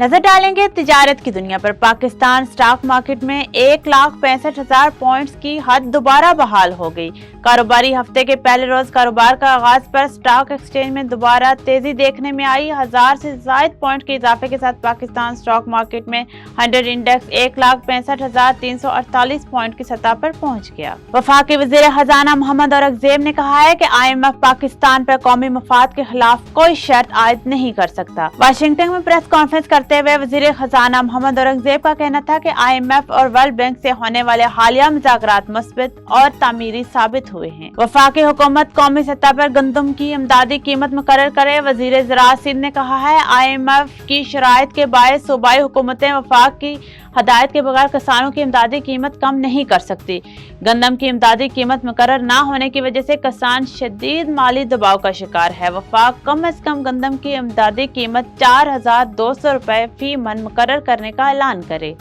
नजर डालेंगे तिजारत की दुनिया पर। पाकिस्तान स्टॉक मार्केट में 1,65,000 पॉइंट्स की हद दोबारा बहाल हो गई। कारोबारी हफ्ते के पहले रोज कारोबार का आगाज पर स्टॉक एक्सचेंज में दोबारा तेजी देखने में आई। 1000 से जायद पॉइंट के इजाफे के साथ पाकिस्तान स्टॉक मार्केट में 100 इंडेक्स 1,65,348 पॉइंट की सतह पर पहुंच गया। वफाकी वजीर खजाना मोहम्मद औरंगजेब ने कहा है कि IMF पाकिस्तान पर कौमी मफाद के खिलाफ कोई शर्त आयद नहीं कर सकता। वाशिंगटन में प्रेस कॉन्फ्रेंस करते हुए वजीर खजाना मोहम्मद औरंगजेब का कहना था कि IMF और वर्ल्ड बैंक से होने वाले हालिया मुज़ाकरात मुस्बत और तामीरी साबित हुए हैं। वफाकी हुकूमत कौमी सतह पर गंदम की इमदादी कीमत मुकर्रर करे। वजीर ज़राअत सिंध ने कहा है IMF की शराइत के बायस सूबाई हुकूमतें वफाक की हदायत के बगैर किसानों की इमदादी कीमत कम नहीं कर सकती। गंदम की इमदादी कीमत मुकर्रर न होने की वजह से किसान शदीद माली दबाव का शिकार है। वफाक कम अज कम गंदम की इमदादी कीमत 4,200 रुपए फी मन मुकर्रर करने का ऐलान करे।